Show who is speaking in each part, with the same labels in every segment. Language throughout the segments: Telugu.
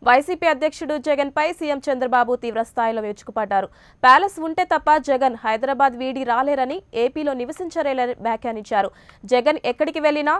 Speaker 1: వైసీపీ అధ్యక్షుడు జగన్ పై సీఎం చంద్రబాబు తీవ్ర స్థాయిలో విరుచుకుపడ్డారు. ప్యాలెస్ ఉంటే తప్ప జగన్ హైదరాబాద్ వీడి రాలేరని, ఏపీలో నివసించలేరని వ్యాఖ్యానించారు. జగన్ ఎక్కడికి వెళ్లినా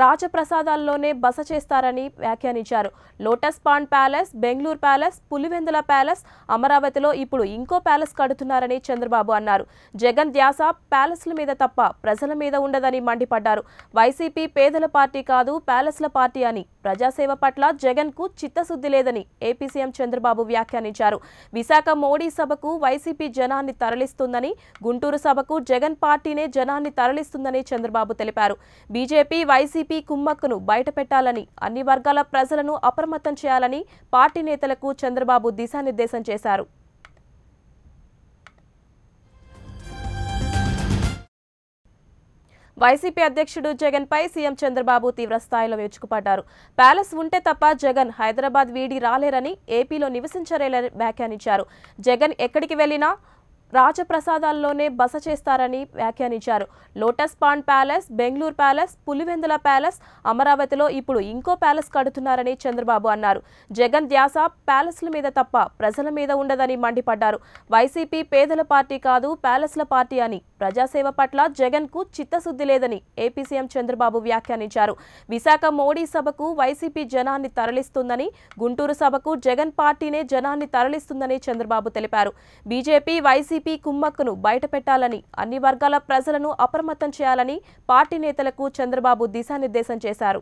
Speaker 1: రాజప్రసాదాల్లోనే బస చేస్తారని వ్యాఖ్యానించారు. Lotus pond palace, Bengaluru palace, Pulivendula palace, అమరావతిలో ఇప్పుడు ఇంకో ప్యాలెస్ కడుతున్నారని చంద్రబాబు అన్నారు. జగన్ ధ్యాస ప్యాలెస్ల మీద తప్ప ప్రజల మీద ఉండదని మండిపడ్డారు. వైసీపీ పేదల పార్టీ కాదు, ప్యాలెస్ల పార్టీ అని, ప్రజాసేవ పట్ల జగన్ కు చిత్తశుద్ధి లేదని ఏపీ సీఎం చంద్రబాబు వ్యాఖ్యానించారు. విశాఖ మోడీ సభకు వైసీపీ జనాన్ని తరలిస్తుందని, గుంటూరు సభకు జగన్ పార్టీనే జనాన్ని తరలిస్తుందని చంద్రబాబు తెలిపారు. బీజేపీ వైసీపీ కుమ్మక్కును బయటపెట్టాలని, అన్ని వర్గాల ప్రజలను అప్రమత్తం చేయాలని పార్టీ నేతలకు చంద్రబాబు దిశానిర్దేశం చేశారు. వైసీపీ అధ్యక్షుడు జగన్ పై సీఎం చంద్రబాబు తీవ్ర స్థాయిలో విరుచుకుపడ్డారు. ప్యాలెస్ ఉంటే తప్ప జగన్ హైదరాబాద్ వీడి రాలేరని, ఏపీలో నివసించలేరని వ్యాఖ్యానించారు. జగన్ ఎక్కడికి వెళ్లినా రాజప్రసాదాల్లోనే బస చేస్తారని వ్యాఖ్యానించారు. Lotus pond palace, Bengaluru palace, Pulivendula palace, అమరావతిలో ఇప్పుడు ఇంకో ప్యాలెస్ కడుతున్నారని చంద్రబాబు అన్నారు. జగన్ ధ్యాస ప్యాలెస్ల మీద తప్ప ప్రజల మీద ఉండదని మండిపడ్డారు. వైసీపీ పేదల పార్టీ కాదు, ప్యాలెస్ల పార్టీ అని, ప్రజాసేవ పట్ల జగన్ కు చిత్తశుద్ధి లేదని ఏపీ సీఎం చంద్రబాబు వ్యాఖ్యానించారు. విశాఖ మోడీ సభకు వైసీపీ జనాన్ని తరలిస్తుందని, గుంటూరు సభకు జగన్ పార్టీనే జనాన్ని తరలిస్తుందని చంద్రబాబు తెలిపారు. బీజేపీ వైసీపీ కుమ్మక్కును బయటపెట్టాలని, అన్ని వర్గాల ప్రజలను అప్రమత్తం చేయాలని పార్టీ నేతలకు చంద్రబాబు దిశానిర్దేశం చేశారు.